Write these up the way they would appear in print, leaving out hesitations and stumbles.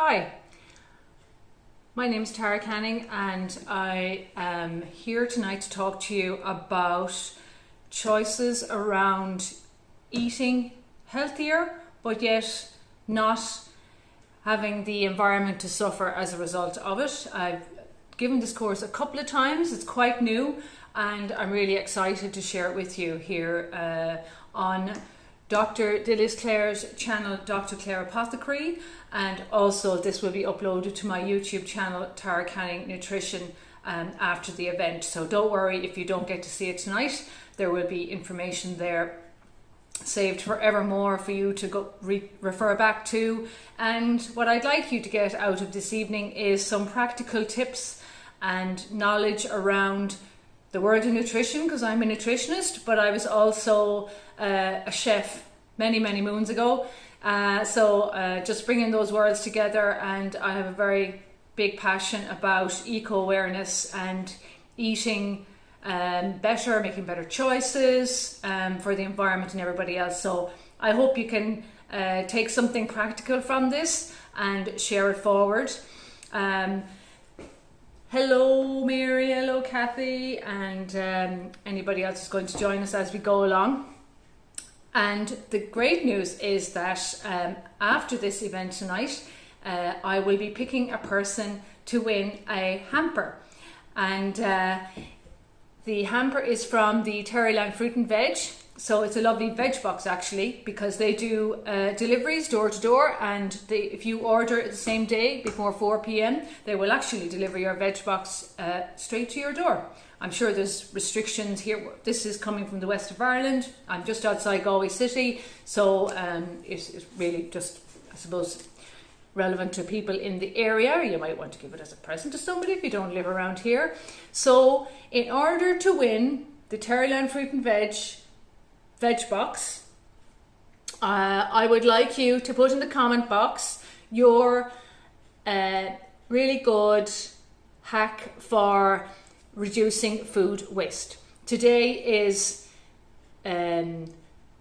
Hi, my name is Tara Canning and I am here tonight to talk to you about choices around eating healthier but yet not having the environment to suffer as a result of it. I've given this course a couple of times, it's quite new, and I'm really excited to share it with you here on Dr. Dilys Clare's channel, Dr. Clare Apothecary, and also this will be uploaded to my YouTube channel, Tara Canning Nutrition, after the event. So don't worry if you don't get to see it tonight, there will be information there saved forevermore for you to go refer back to. And what I'd like you to get out of this evening is some practical tips and knowledge around the world of nutrition, because I'm a nutritionist, but I was also a chef many moons ago. So just bringing those worlds together, and I have a very big passion about eco-awareness and eating better, making better choices for the environment and everybody else. So I hope you can take something practical from this and share it forward. Hello Mary, hello Kathy, and anybody else is going to join us as we go along. And the great news is that after this event tonight, I will be picking a person to win a hamper. And the hamper is from the Terryland Fruit and Veg. So it's a lovely veg box actually, because they do deliveries door to door, and if you order it the same day before 4 p.m, they will actually deliver your veg box straight to your door. I'm sure there's restrictions here. This is coming from the west of Ireland. I'm just outside Galway City, so it's really just, I suppose, relevant to people in the area. You might want to give it as a present to somebody if you don't live around here. So in order to win the Terryland Fruit and Veg box, I would like you to put in the comment box your really good hack for reducing food waste. Today is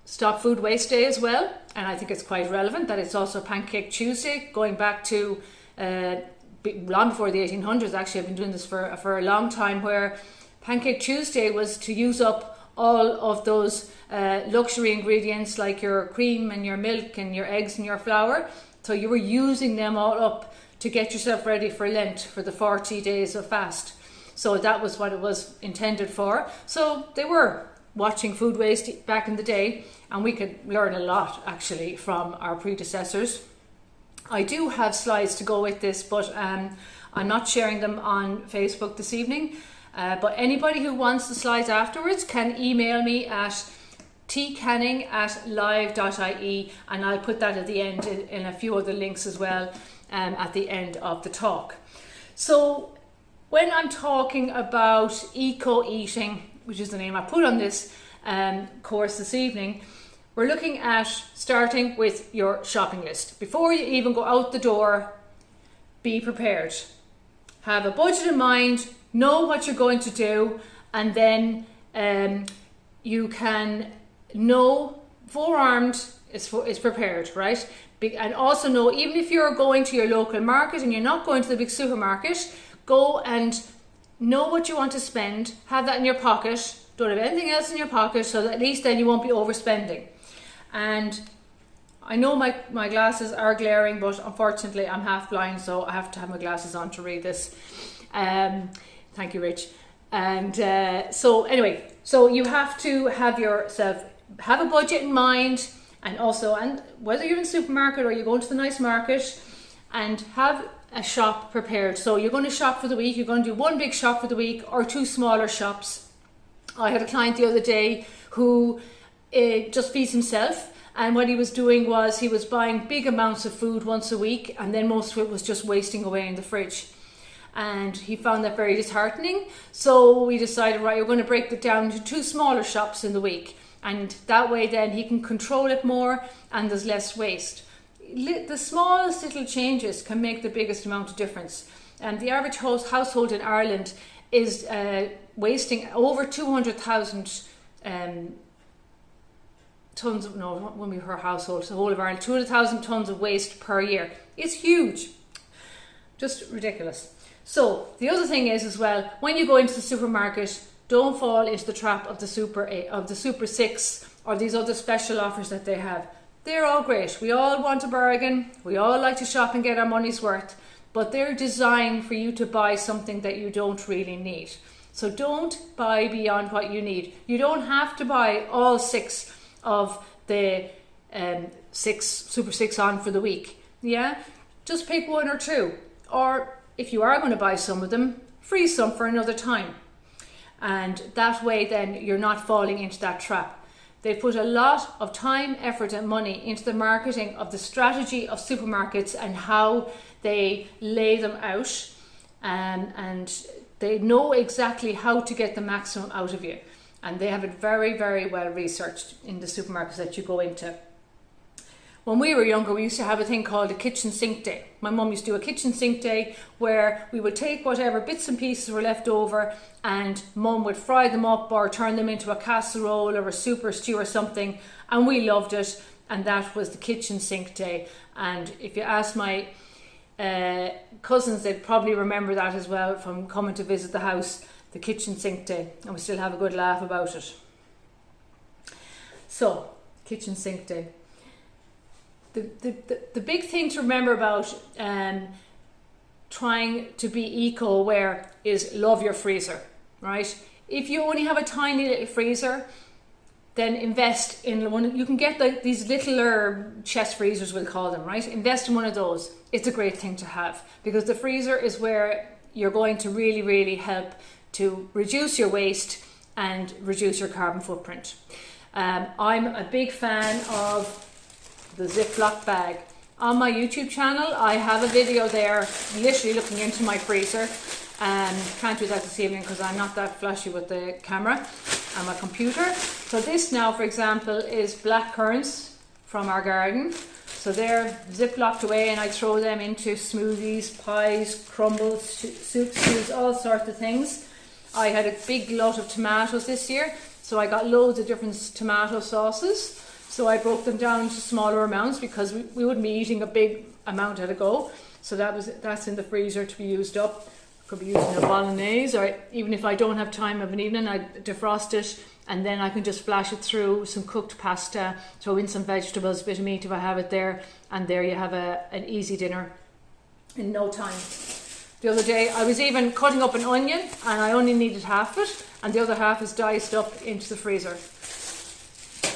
Stop Food Waste Day as well, and I think it's quite relevant that it's also Pancake Tuesday, going back to long before the 1800s. Actually, I've been doing this for a long time, where Pancake Tuesday was to use up all of those luxury ingredients like your cream and your milk and your eggs and your flour. So you were using them all up to get yourself ready for Lent, for the 40 days of fast. So that was what it was intended for. So they were watching food waste back in the day, and we could learn a lot actually from our predecessors. I do have slides to go with this, but I'm not sharing them on Facebook this evening. But anybody who wants the slides afterwards can email me at tcanning@live.ie, and I'll put that at the end in a few other links as well at the end of the talk. So when I'm talking about eco-eating, which is the name I put on this course this evening, we're looking at starting with your shopping list. Before you even go out the door, be prepared. Have a budget in mind, know what you're going to do, and then you can know forearmed is prepared, right? And also know, even if you're going to your local market and you're not going to the big supermarket, go and know what you want to spend, have that in your pocket, don't have anything else in your pocket, so that at least then you won't be overspending. And I know my glasses are glaring, but unfortunately I'm half blind, so I have to have my glasses on to read this. Thank you, Rich. And so anyway, so you have to have a budget in mind, and whether you're in the supermarket or you're going to the nice market, and have a shop prepared. So you're going to shop for the week, you're going to do one big shop for the week or two smaller shops. I had a client the other day who just feeds himself, and what he was doing was he was buying big amounts of food once a week, and then most of it was just wasting away in the fridge. And he found that very disheartening. So we decided, right, we're going to break it down into two smaller shops in the week. And that way then he can control it more and there's less waste. The smallest little changes can make the biggest amount of difference. And the average household in Ireland is wasting over 200,000 tons of, no, when we her household, the whole of Ireland, 200,000 tons of waste per year. It's huge. Just ridiculous. So the other thing is as well, when you go into the supermarket, don't fall into the trap of the Super 6 or these other special offers that they have. They're all great. We all want a bargain. We all like to shop and get our money's worth. But they're designed for you to buy something that you don't really need. So don't buy beyond what you need. You don't have to buy all 6 of the Super 6 on for the week. Yeah? Just pick 1 or 2. Or if you are going to buy some of them, freeze some for another time. And that way then you're not falling into that trap. They put a lot of time, effort and money into the marketing of the strategy of supermarkets and how they lay them out, and they know exactly how to get the maximum out of you. And they have it very, very well researched in the supermarkets that you go into. When we were younger, we used to have a thing called a kitchen sink day. My mum used to do a kitchen sink day where we would take whatever bits and pieces were left over and mum would fry them up or turn them into a casserole or a super stew or something, and we loved it, and that was the kitchen sink day. And if you ask my cousins, they'd probably remember that as well from coming to visit the house, the kitchen sink day, and we still have a good laugh about it. So, kitchen sink day. The big thing to remember about trying to be eco-aware is love your freezer, right? If you only have a tiny little freezer, then invest in one. You can get these littler chest freezers, we'll call them, right? Invest in one of those. It's a great thing to have because the freezer is where you're going to really, really help to reduce your waste and reduce your carbon footprint. I'm a big fan of the Ziploc bag. On my YouTube channel, I have a video there literally looking into my freezer. Can't do that this evening because I'm not that flashy with the camera and my computer. So this now, for example, is black currants from our garden. So they're Ziplocked away and I throw them into smoothies, pies, crumbles, soups, stews, all sorts of things. I had a big lot of tomatoes this year, so I got loads of different tomato sauces. So I broke them down into smaller amounts because we wouldn't be eating a big amount at a go. So that's in the freezer to be used up. Could be using a bolognese, or even if I don't have time of an evening, I defrost it and then I can just flash it through some cooked pasta, throw in some vegetables, a bit of meat if I have it there, and there you have an easy dinner in no time. The other day I was even cutting up an onion and I only needed half it, and the other half is diced up into the freezer.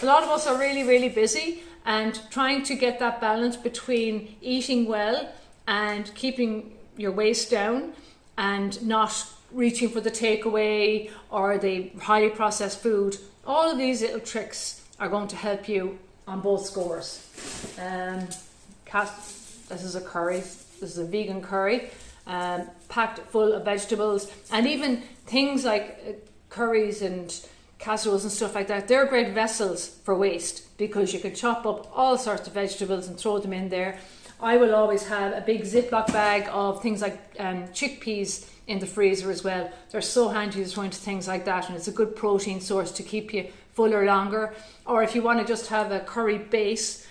A lot of us are really, really busy and trying to get that balance between eating well and keeping your waste down and not reaching for the takeaway or the highly processed food. All of these little tricks are going to help you on both scores. This is a curry. This is a vegan curry, packed full of vegetables, and even things like curries and casseroles and stuff like that. They're great vessels for waste because you can chop up all sorts of vegetables and throw them in there. I will always have a big Ziploc bag of things like chickpeas in the freezer as well. They're so handy to throw into things like that, and it's a good protein source to keep you fuller longer. Or if you want to just have a curry base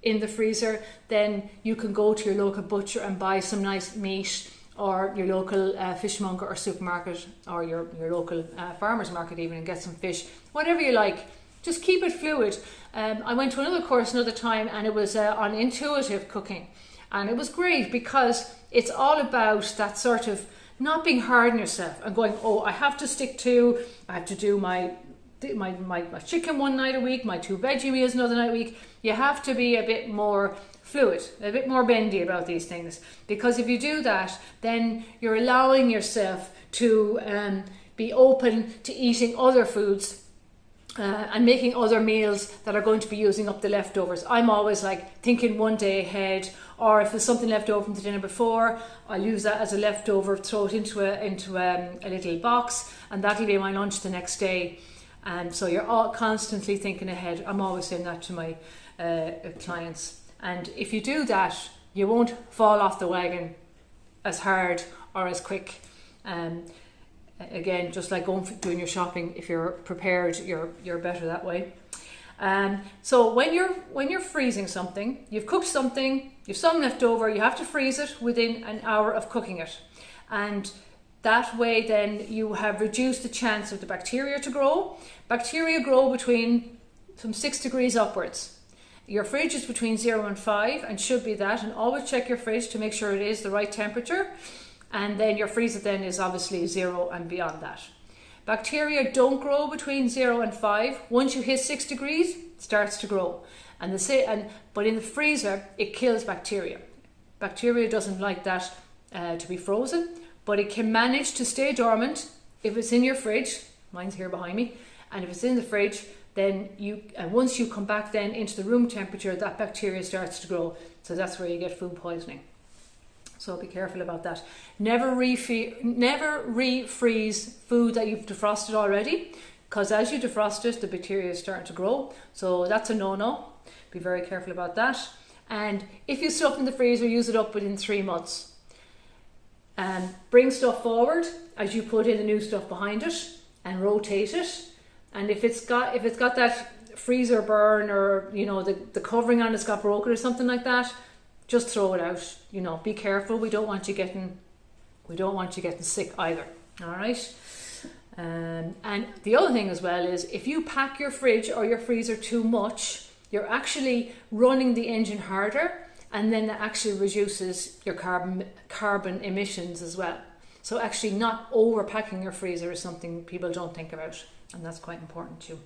in the freezer, then you can go to your local butcher and buy some nice meat, or your local fishmonger or supermarket, or your local farmer's market even, and get some fish, whatever you like. Just keep it fluid. I went to another course another time, and it was on intuitive cooking, and it was great because it's all about that sort of not being hard on yourself and going, oh, I have to do my chicken one night a week, my 2 veggie meals another night a week. You have to be a bit more fluid, a bit more bendy about these things, because if you do that, then you're allowing yourself to be open to eating other foods and making other meals that are going to be using up the leftovers. I'm always like thinking one day ahead, or if there's something left over from the dinner before, I'll use that as a leftover, throw it into a little box, and that'll be my lunch the next day. And so you're all constantly thinking ahead. I'm always saying that to my clients. And if you do that, you won't fall off the wagon as hard or as quick. Again, just like doing your shopping, if you're prepared, you're better that way. So when you're freezing something, you've cooked something, you've some left over, you have to freeze it within an hour of cooking it. And that way then you have reduced the chance of the bacteria to grow. Bacteria grow between from 6 degrees upwards. Your fridge is between 0 and 5 and should be that, and always check your fridge to make sure it is the right temperature. And then your freezer then is obviously 0 and beyond that. Bacteria don't grow between 0 and 5. Once you hit 6 degrees, it starts to grow. But in the freezer, it kills bacteria. Bacteria doesn't like that to be frozen, but it can manage to stay dormant if it's in your fridge. Mine's here behind me. And if it's in the fridge, then once you come back then into the room temperature, that bacteria starts to grow. So that's where you get food poisoning. So be careful about that. Never refreeze food that you've defrosted already, because as you defrost it, the bacteria is starting to grow. So that's a no-no. Be very careful about that. And if you stuff in the freezer, use it up within 3 months. Bring stuff forward as you put in the new stuff behind it, and rotate it. And if it's got that freezer burn, or the covering on it's got broken or something like that, just throw it out. Be careful. We don't want you getting sick either. All right. And the other thing as well is, if you pack your fridge or your freezer too much, you're actually running the engine harder, and then that actually reduces your carbon emissions as well. So actually not overpacking your freezer is something people don't think about, and that's quite important too.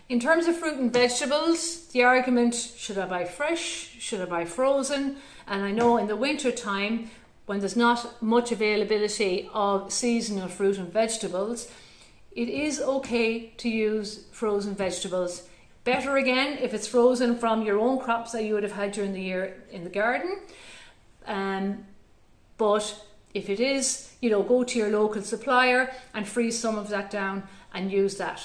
In terms of fruit and vegetables, the argument, should I buy fresh, should I buy frozen? And I know in the winter time, when there's not much availability of seasonal fruit and vegetables, it is okay to use frozen vegetables. Better again if it's frozen from your own crops that you would have had during the year in the garden. But if it is, go to your local supplier and freeze some of that down and use that.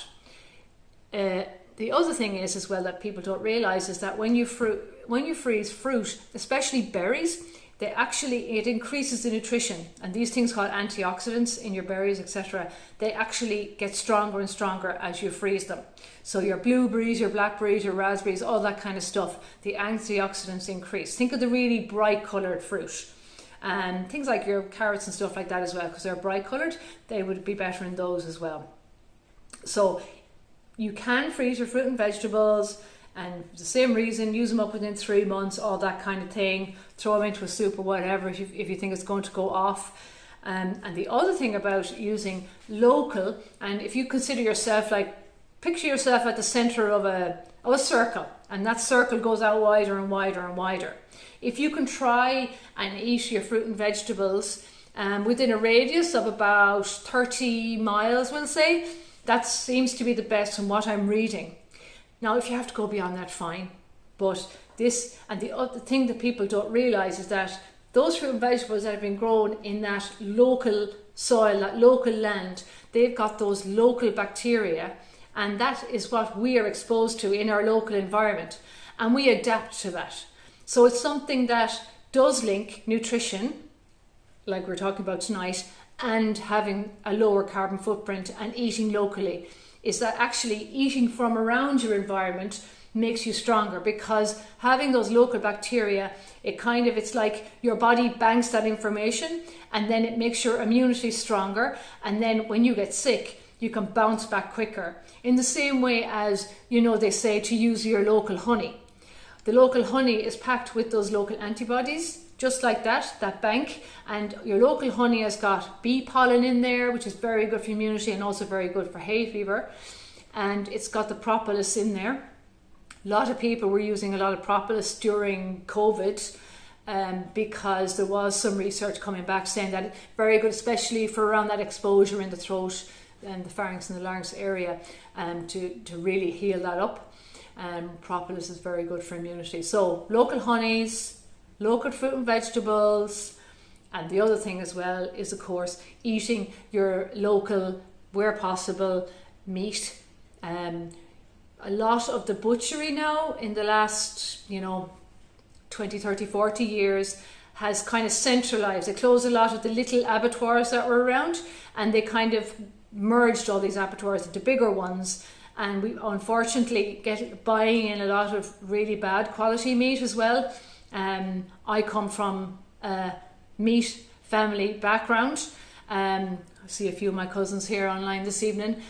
The other thing is as well that people don't realise is that when you freeze fruit, especially berries, it increases the nutrition, and these things called antioxidants in your berries, etc., they actually get stronger and stronger as you freeze them. So your blueberries, your blackberries, your raspberries, all that kind of stuff, the antioxidants increase. Think of the really bright coloured fruit. And things like your carrots and stuff like that as well, because they're bright coloured, they would be better in those as well. So you can freeze your fruit and vegetables, and for the same reason, use them up within 3 months, all that kind of thing. Throw them into a soup or whatever if you think it's going to go off. And the other thing about using local, and if you consider yourself picture yourself at the centre of a circle, and that circle goes out wider and wider and wider. If you can try and eat your fruit and vegetables within a radius of about 30 miles, we'll say, that seems to be the best from what I'm reading. Now, if you have to go beyond that, fine. But this, and the other thing that people don't realise is that those fruit and vegetables that have been grown in that local soil, that local land, they've got those local bacteria, and that is what we are exposed to in our local environment, and we adapt to that. So it's something that does link nutrition, like we're talking about tonight, and having a lower carbon footprint and eating locally. Is that actually eating from around your environment makes you stronger, because having those local bacteria, it's like your body banks that information, and then it makes your immunity stronger, and then when you get sick, you can bounce back quicker. In the same way as, they say to use your local honey. The local honey is packed with those local antibodies, just like that bank, and your local honey has got bee pollen in there, which is very good for immunity and also very good for hay fever, and it's got the propolis in there. A lot of people were using a lot of propolis during COVID because there was some research coming back saying that it's very good, especially for around that exposure in the throat and the pharynx and the larynx area, to really heal that up. Propolis is very good for immunity. So local honeys, local fruit and vegetables, and the other thing as well is, of course, eating your local, where possible, meat. A lot of the butchery now in the last 20, 30, 40 years has kind of centralized. They closed a lot of the little abattoirs that were around, and they kind of merged all these abattoirs into bigger ones, and we unfortunately get buying in a lot of really bad quality meat as well. I come from a meat family background. I see a few of my cousins here online this evening,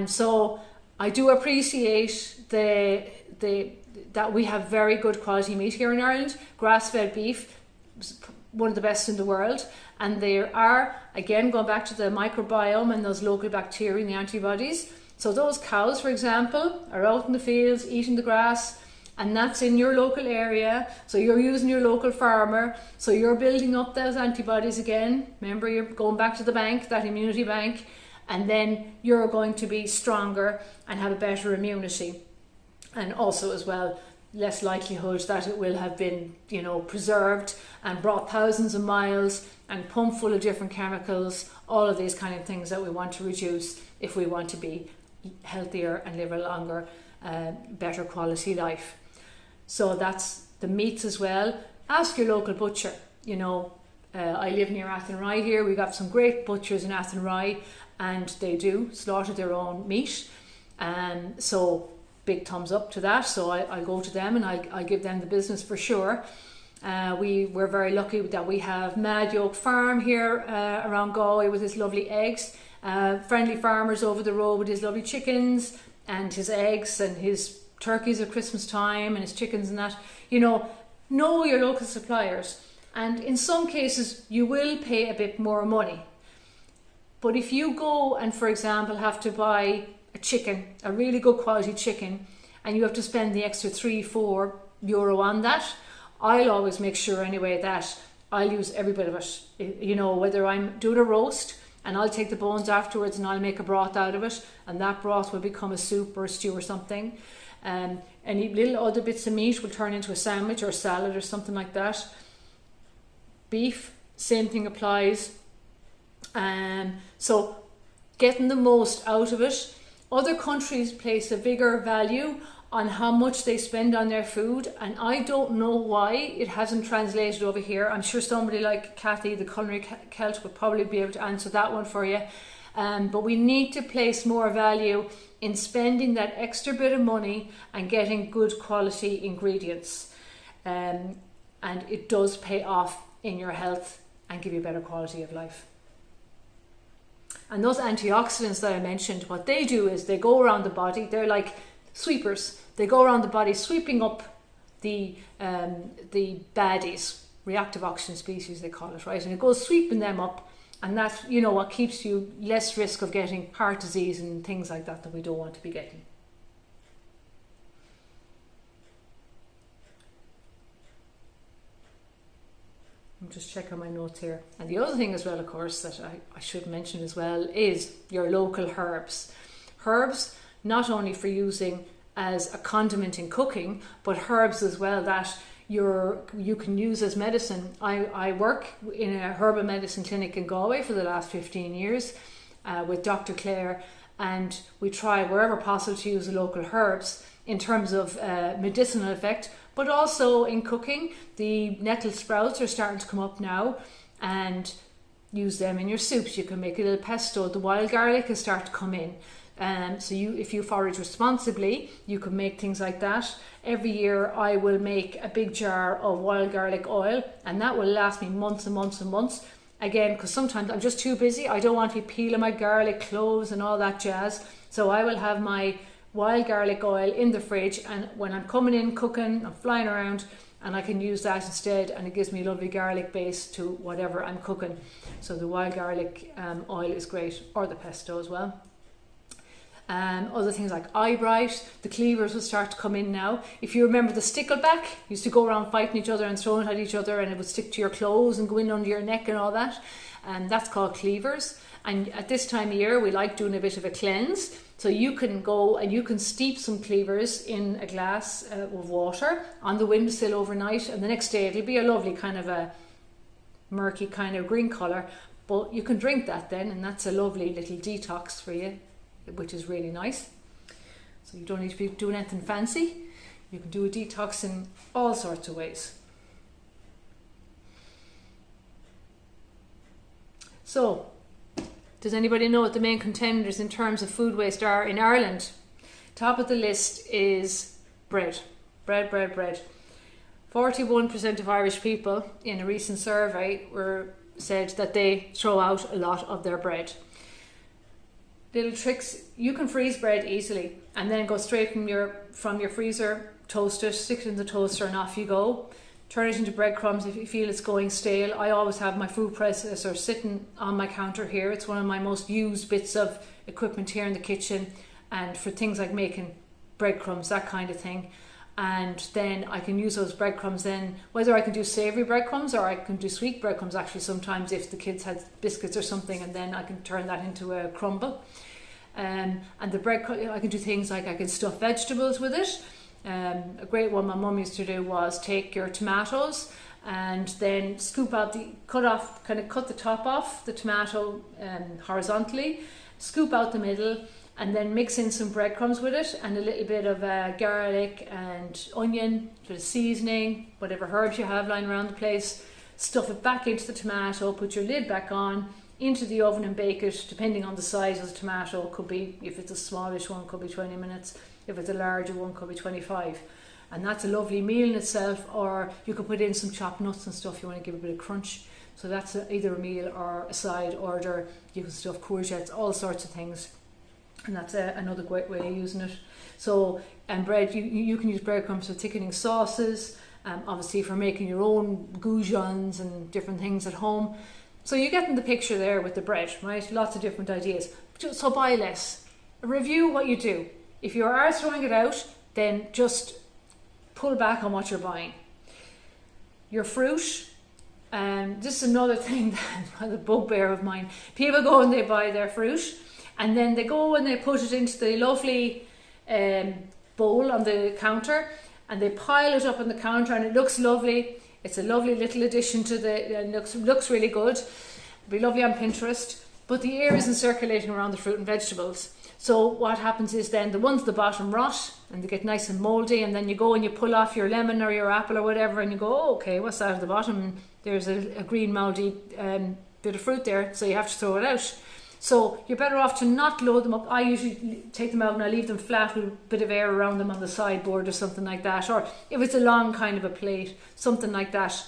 so I do appreciate that we have very good quality meat here in Ireland. Grass-fed beef is one of the best in the world, and there are, again, going back to the microbiome and those local bacteria and the antibodies. So those cows, for example, are out in the fields eating the grass, and that's in your local area. So you're using your local farmer, so you're building up those antibodies again. Remember, you're going back to the bank, that immunity bank, and then you're going to be stronger and have a better immunity. And also as well, less likelihood that it will have been, preserved and brought thousands of miles and pumped full of different chemicals, all of these kind of things that we want to reduce if we want to be healthier and live a longer, better quality life. So that's the meats as well. Ask your local butcher. I live near Athenry here. We've got some great butchers in Athenry, and they do slaughter their own meat. So big thumbs up to that. So I'll go to them and I give them the business for sure. We're very lucky that we have Mad Yolk Farm here around Galway with his lovely eggs. Friendly Farmers over the road with his lovely chickens and his eggs and his turkeys at Christmas time and his chickens and that. Know your local suppliers, and in some cases you will pay a bit more money. But if you go and, for example, have to buy a chicken, a really good quality chicken, and you have to spend the extra €3-4 on that, I'll always make sure anyway that I'll use every bit of it. Whether I'm doing a roast, and I'll take the bones afterwards and I'll make a broth out of it, and that broth will become a soup or a stew or something. Any little other bits of meat will turn into a sandwich or a salad or something like that. Beef, same thing applies. So getting the most out of it. Other countries place a bigger value on how much they spend on their food, and I don't know why it hasn't translated over here. I'm sure somebody like Kathy, the culinary Celt, would probably be able to answer that one for you. But we need to place more value in spending that extra bit of money and getting good quality ingredients. And it does pay off in your health and give you a better quality of life. And those antioxidants that I mentioned, what they do is they go around the body. They're like sweepers. They go around the body sweeping up the baddies, reactive oxygen species they call it, right? And it goes sweeping them up, and that's what keeps you less risk of getting heart disease and things like that we don't want to be getting. I'm just checking my notes here. And the other thing as well, of course, that I should mention as well is your local herbs. Herbs, not only for using as a condiment in cooking, but herbs as well that you can use as medicine. I work in a herbal medicine clinic in Galway for the last 15 years with Dr. Claire, and we try wherever possible to use the local herbs in terms of medicinal effect, but also in cooking. The nettle sprouts are starting to come up now, and use them in your soups. You can make a little pesto. The wild garlic is starting to come in. So if you forage responsibly, you can make things like that. Every year I will make a big jar of wild garlic oil, and that will last me months and months and months. Again, because sometimes I'm just too busy. I don't want to be peeling my garlic, cloves and all that jazz. So I will have my wild garlic oil in the fridge, and when I'm coming in cooking, I'm flying around, and I can use that instead, and it gives me a lovely garlic base to whatever I'm cooking. So the wild garlic oil is great, or the pesto as well. Other things like eyebright, the cleavers will start to come in now. If you remember the stickleback, used to go around fighting each other and throwing at each other, and it would stick to your clothes and go in under your neck and all that. That's called cleavers. And at this time of year, we like doing a bit of a cleanse. So you can go and you can steep some cleavers in a glass of water on the windowsill overnight, and the next day it'll be a lovely kind of a murky kind of green colour. But you can drink that then, and that's a lovely little detox for you, which is really nice. So you don't need to be doing anything fancy. You can do a detox in all sorts of ways. So, does anybody know what the main contenders in terms of food waste are in Ireland? Top of the list is bread. Bread. 41% of Irish people in a recent survey said that they throw out a lot of their bread. Little tricks: you can freeze bread easily and then go straight from your freezer, toast it, stick it in the toaster, and off you go. Turn it into breadcrumbs if you feel it's going stale. I always have my food processor sitting on my counter here. It's one of my most used bits of equipment here in the kitchen, and for things like making breadcrumbs, that kind of thing. And then I can use those breadcrumbs then, whether I can do savoury breadcrumbs or I can do sweet breadcrumbs actually sometimes if the kids had biscuits or something, and then I can turn that into a crumble. And the bread, I can do things like I can stuff vegetables with it. A great one my mum used to do was take your tomatoes and then scoop out cut the top off the tomato horizontally, scoop out the middle, and then mix in some breadcrumbs with it and a little bit of garlic and onion, a bit of seasoning, whatever herbs you have lying around the place. Stuff it back into the tomato, put your lid back on, into the oven and bake it, depending on the size of the tomato. Could be, if it's a smallish one, could be 20 minutes. If it's a larger one, could be 25. And that's a lovely meal in itself. Or you could put in some chopped nuts and stuff if you want to give a bit of crunch. So that's either a meal or a side order. You can stuff courgettes, all sorts of things. And that's another great way of using it. So, and bread, you can use breadcrumbs for thickening sauces. Obviously for making your own goujons and different things at home. So you're getting the picture there with the bread, right? Lots of different ideas. So buy less. Review what you do. If you are throwing it out, then just pull back on what you're buying. Your fruit, this is another thing that's a bugbear of mine. People go and they buy their fruit, and then they go and they put it into the lovely bowl on the counter, and they pile it up on the counter, and it looks lovely. It's a lovely little addition to looks really good. It'll be lovely on Pinterest, but the air isn't circulating around the fruit and vegetables. So what happens is then the ones at the bottom rot and they get nice and mouldy, and then you go and you pull off your lemon or your apple or whatever, and you go, oh, okay, what's that at the bottom? And there's a green mouldy bit of fruit there, so you have to throw it out. So you're better off to not load them up. I usually take them out and I leave them flat with a bit of air around them on the sideboard or something like that. Or if it's a long kind of a plate, something like that.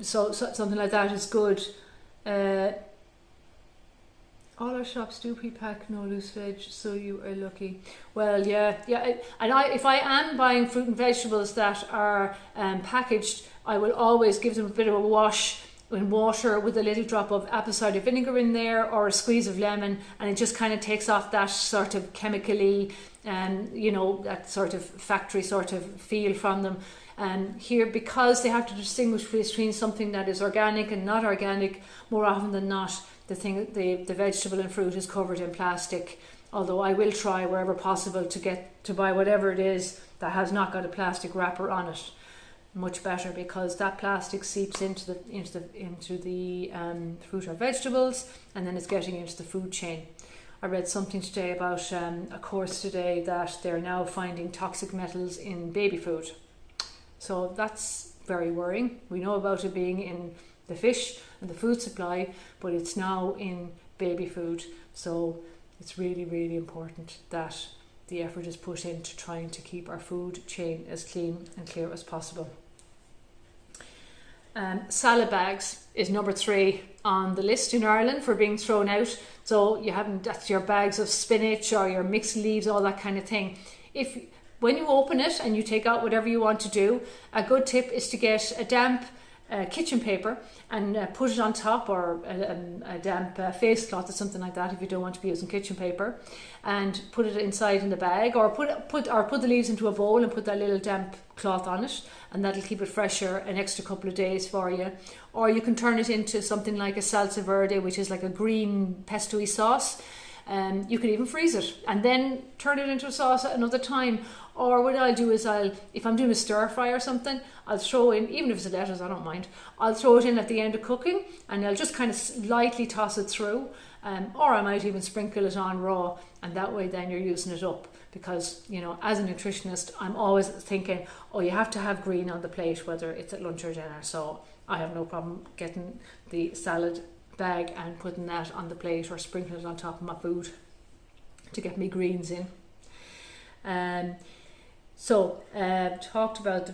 So something like that is good. All our shops do pre-pack, no loose veg, so you are lucky. Well, yeah. And if I am buying fruit and vegetables that are packaged, I will always give them a bit of a wash in water with a little drop of apple cider vinegar in there, or a squeeze of lemon, and it just kind of takes off that sort of chemically, that sort of factory sort of feel from them. Here, because they have to distinguish between something that is organic and not organic, more often than not, the vegetable and fruit is covered in plastic. Although I will try wherever possible to buy whatever it is that has not got a plastic wrapper on it. Much better, because that plastic seeps into the fruit or vegetables, and then it's getting into the food chain. I read something today about a course today that they're now finding toxic metals in baby food. So that's very worrying. We know about it being in the fish and the food supply, but it's now in baby food. So it's really, really important that the effort is put into trying to keep our food chain as clean and clear as possible. Salad bags is number 3 on the list in Ireland for being thrown out. So that's your bags of spinach or your mixed leaves, all that kind of thing. When you open it and you take out whatever you want to do, a good tip is to get a damp kitchen paper and put it on top, or a damp face cloth or something like that if you don't want to be using kitchen paper, and put it inside in the bag, or put the leaves into a bowl and put that little damp cloth on it, and that'll keep it fresher an extra couple of days for you. Or you can turn it into something like a salsa verde, which is like a green pesto-y sauce. You can even freeze it and then turn it into a sauce at another time. Or what I'll do is if I'm doing a stir fry or something, I'll throw in, even if it's a lettuce, I don't mind, I'll throw it in at the end of cooking, and I'll just kind of lightly toss it through, or I might even sprinkle it on raw, and that way then you're using it up. Because, as a nutritionist, I'm always thinking, you have to have green on the plate, whether it's at lunch or dinner. So I have no problem getting the salad bag and putting that on the plate or sprinkling it on top of my food. to get me greens in. Talked about the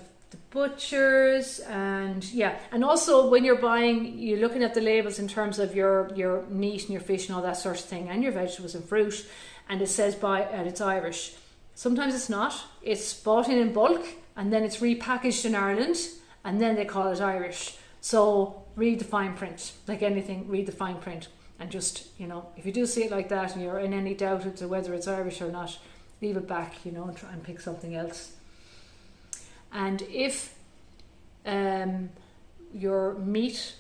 butchers, and also when you're buying, you're looking at the labels in terms of your meat and your fish and all that sort of thing, and your vegetables and fruit, and it says it's Irish. Sometimes it's not. It's bought in bulk and then it's repackaged in Ireland and then they call it Irish. So read the fine print. Like anything, read the fine print, and just, if you do see it like that and you're in any doubt as to whether it's Irish or not, leave it back, and try and pick something else. And if your meat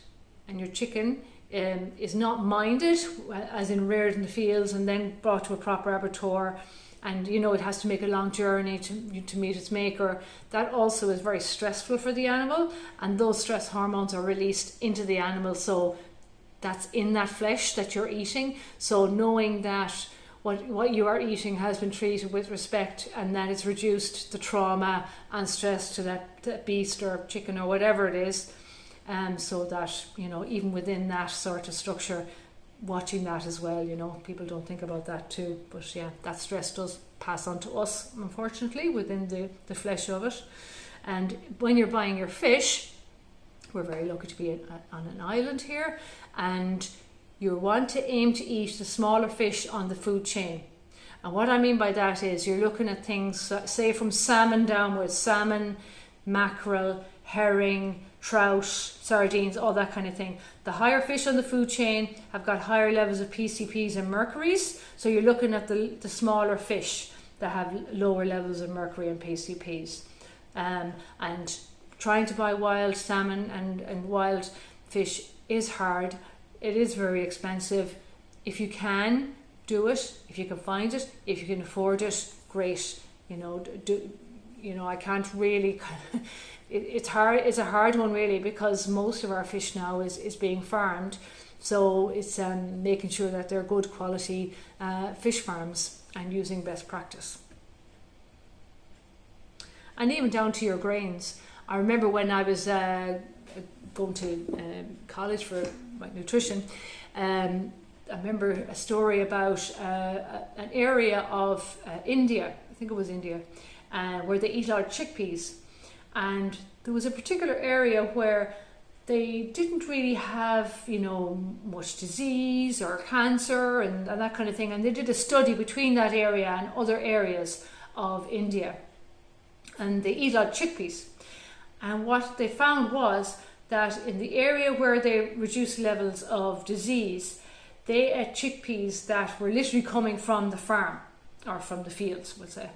and your chicken is not minded, as in reared in the fields and then brought to a proper abattoir, and it has to make a long journey to meet its maker, that also is very stressful for the animal, and those stress hormones are released into the animal, so that's in that flesh that you're eating. So knowing that what you are eating has been treated with respect, and that it's reduced the trauma and stress to that beast or chicken or whatever it is, so that even within that sort of structure, watching that as well. People don't think about that too, but yeah, that stress does pass on to us, unfortunately, within the flesh of it. And when you're buying your fish, we're very lucky to be on an island here, and you want to aim to eat the smaller fish on the food chain. And what I mean by that is you're looking at things, say from salmon downwards, salmon, mackerel, herring, trout, sardines, all that kind of thing. The higher fish on the food chain have got higher levels of PCPs and mercuries, so you're looking at the smaller fish that have lower levels of mercury and PCPs. And trying to buy wild salmon and wild fish is hard. It is very expensive. If you can, do it. If you can find it, if you can afford it, great. I can't really. It's hard. It's a hard one really, because most of our fish now is being farmed. So it's making sure that they're good quality fish farms and using best practice. And even down to your grains. I remember when I was going to college for my nutrition, I remember a story about an area of India, I think it was India, where they eat a lot of chickpeas. And there was a particular area where they didn't really have, much disease or cancer and that kind of thing. And they did a study between that area and other areas of India. And they eat a lot of chickpeas. And what they found was that in the area where they reduced levels of disease, they ate chickpeas that were literally coming from the farm, or from the fields, we'll say.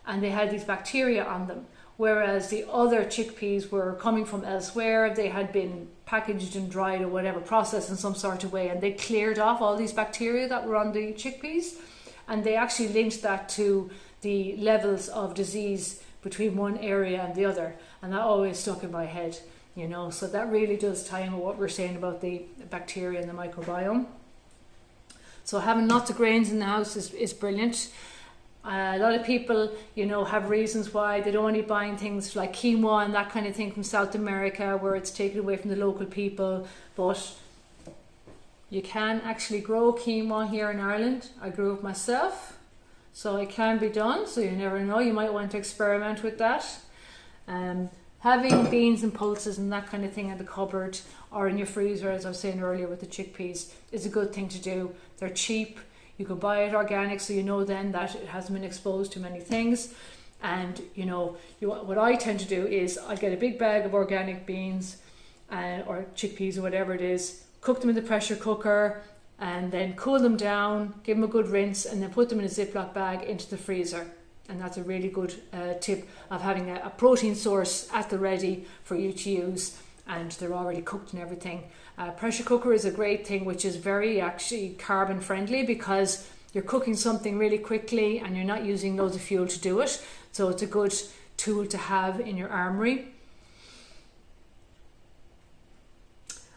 And they had these bacteria on them. Whereas the other chickpeas were coming from elsewhere, they had been packaged and dried or whatever, processed in some sort of way, and they cleared off all these bacteria that were on the chickpeas. And they actually linked that to the levels of disease between one area and the other. And that always stuck in my head, so that really does tie in with what we're saying about the bacteria and the microbiome. So having lots of grains in the house is brilliant. A lot of people, have reasons why they don't want to be buying things like quinoa and that kind of thing from South America, where it's taken away from the local people. But you can actually grow quinoa here in Ireland. I grew it myself, so it can be done. So you never know, you might want to experiment with that. Having beans and pulses and that kind of thing in the cupboard or in your freezer, as I was saying earlier with the chickpeas, is a good thing to do. They're cheap. You can buy it organic, so then that it hasn't been exposed to many things. And what I tend to do is I get a big bag of organic beans or chickpeas or whatever it is, cook them in the pressure cooker, and then cool them down, give them a good rinse, and then put them in a Ziploc bag into the freezer. And that's a really good tip of having a protein source at the ready for you to use, and they're already cooked and everything. Pressure cooker is a great thing, which is very actually carbon friendly, because you're cooking something really quickly and you're not using loads of fuel to do it. So it's a good tool to have in your armoury.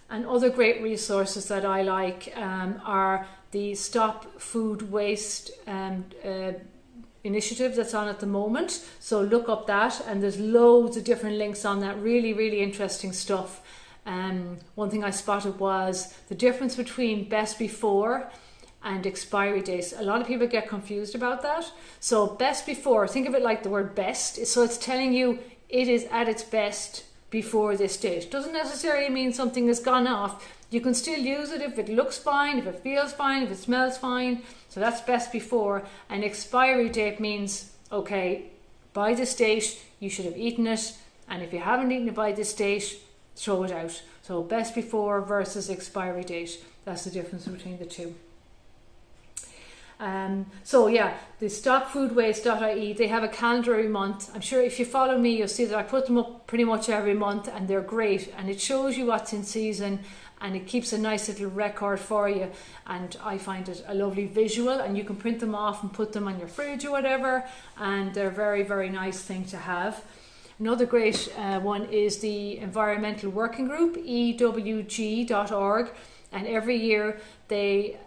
And other great resources that I like are the Stop Food Waste initiative that's on at the moment. So look up that, and there's loads of different links on that. Really, really interesting stuff. One thing I spotted was the difference between best before and expiry dates. A lot of people get confused about that. So best before, think of it like the word best. So it's telling you it is at its best before this date. Doesn't necessarily mean something has gone off. You can still use it if it looks fine, if it feels fine, if it smells fine. So that's best before. And expiry date means, okay, by this date you should have eaten it, and if you haven't eaten it by this date, throw it out. So best before versus expiry date. That's the difference between the two. So yeah, the stopfoodwaste.ie, they have a calendar every month. I'm sure if you follow me, you'll see that I put them up pretty much every month, and they're great, and it shows you what's in season, and it keeps a nice little record for you, and I find it a lovely visual, and you can print them off and put them on your fridge or whatever, and they're a very, very nice thing to have. Another great one is the Environmental Working Group, ewg.org, and every year they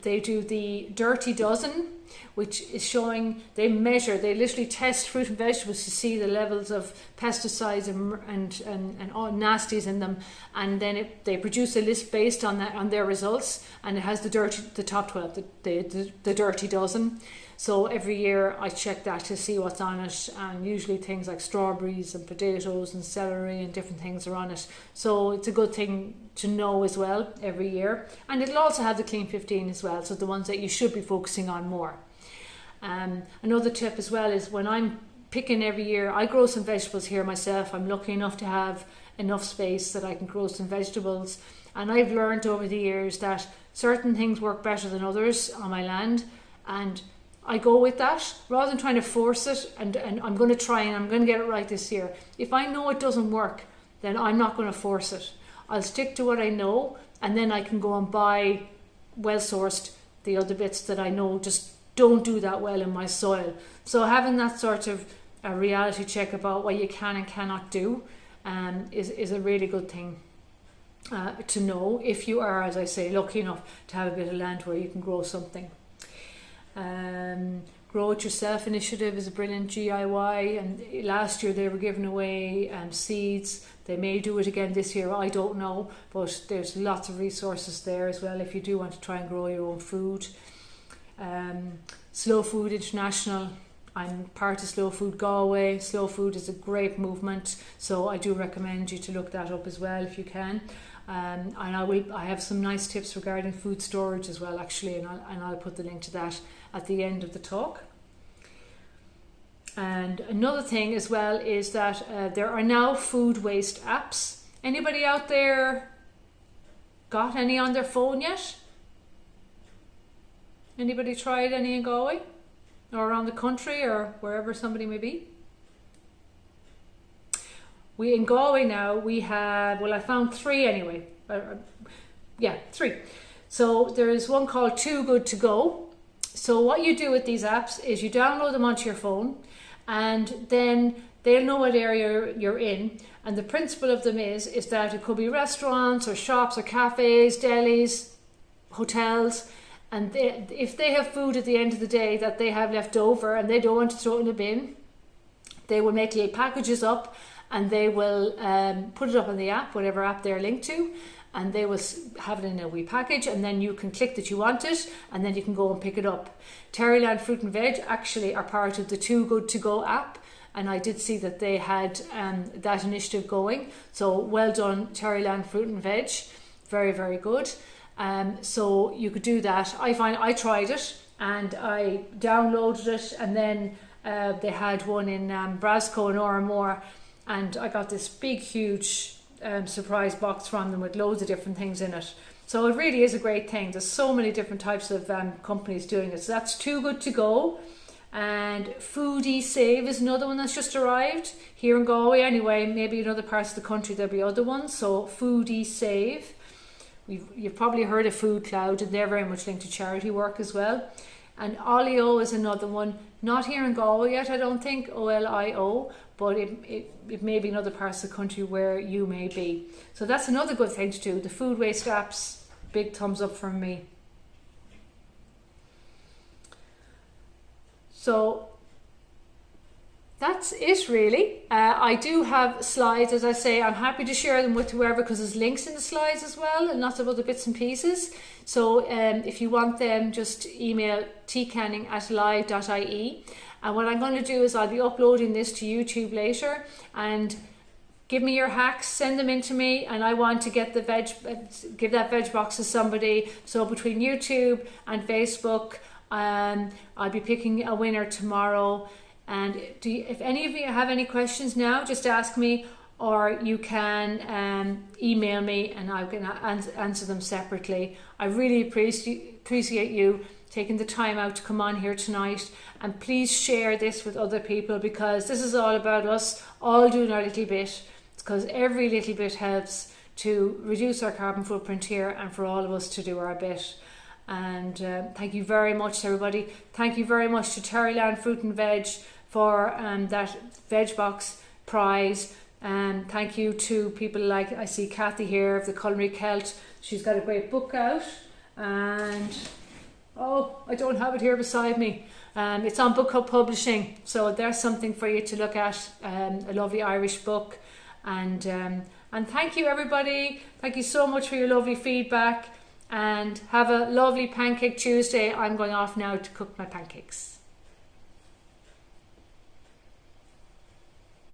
do the Dirty Dozen, which is showing, they literally test fruit and vegetables to see the levels of pesticides and all nasties in them, and then they produce a list based on that, on their results, and it has the top 12, the Dirty Dozen. So every year I check that to see what's on it, and usually things like strawberries and potatoes and celery and different things are on it. So it's a good thing to know as well every year. And it'll also have the Clean 15 as well, so the ones that you should be focusing on more. Another tip as well is when I'm picking every year, I grow some vegetables here myself. I'm lucky enough to have enough space that I can grow some vegetables. And I've learned over the years that certain things work better than others on my land, and I go with that rather than trying to force it, and I'm going to try and I'm going to get it right this year. If I know it doesn't work, then I'm not going to force it. I'll stick to what I know, and then I can go and buy well sourced the other bits that I know just don't do that well in my soil. So having that sort of a reality check about what you can and cannot do is a really good thing to know if you are, as I say, lucky enough to have a bit of land where you can grow something. Grow It Yourself initiative is a brilliant GIY, and last year they were giving away seeds. They may do it again this year, I don't know, but there's lots of resources there as well if you do want to try and grow your own food. Slow Food International, I'm part of Slow Food Galway. Slow Food is a great movement, so I do recommend you to look that up as well if you can. And I have some nice tips regarding food storage as well, actually, and I'll put the link to that at the end of the talk. And another thing as well is that there are now food waste apps. Anybody out there got any on their phone yet? Anybody tried any in Galway or around the country or wherever somebody may be? In Galway now, we have, well, I found 3 anyway. 3. So there is one called Too Good To Go. So what you do with these apps is you download them onto your phone, and then they'll know what area you're in. And the principle of them is that it could be restaurants or shops or cafes, delis, hotels, and if they have food at the end of the day that they have left over and they don't want to throw it in a bin, they will make little packages up, and they will put it up on the app, whatever app they're linked to, and they will have it in a wee package, and then you can click that you want it, and then you can go and pick it up. Terryland Fruit and Veg actually are part of the Too Good To Go app, and I did see that they had that initiative going. So well done, Terryland Fruit and Veg. Very, very good. So you could do that. I tried it and I downloaded it, and then they had one in Brasco and Oramore, and I got this big, huge surprise box from them with loads of different things in it. So it really is a great thing. There's so many different types of companies doing it. So that's Too Good To Go. And Foodie Save is another one that's just arrived here in Galway anyway. Maybe in other parts of the country there'll be other ones. So Foodie Save. You've probably heard of Food Cloud, and they're very much linked to charity work as well. And Olio is another one, not here in Galway yet, I don't think, OLIO, but it may be in other parts of the country where you may be. So that's another good thing to do. The food waste apps, big thumbs up from me. So that's it really. I do have slides, as I say. I'm happy to share them with whoever, because there's links in the slides as well and lots of other bits and pieces. So if you want them, just email tcanning@live.ie. And what I'm going to do is I'll be uploading this to YouTube later, and give me your hacks, send them in to me, and I want to get give that veg box to somebody. So between YouTube and Facebook, I'll be picking a winner tomorrow. And if any of you have any questions now, just ask me, or you can email me and I'm going to answer them separately. I really appreciate you taking the time out to come on here tonight, and please share this with other people, because this is all about us all doing our little bit, because every little bit helps to reduce our carbon footprint here, and for all of us to do our bit. And thank you very much, everybody. Thank you very much to Terryland Fruit and Veg for that veg box prize. And thank you to people like, I see Kathy here of the Culinary Celt. She's got a great book out, and I don't have it here beside me. It's on Book Hub Publishing, so there's something for you to look at. A lovely Irish book. And thank you, everybody. Thank you so much for your lovely feedback, and have a lovely Pancake Tuesday. I'm going off now to cook my pancakes.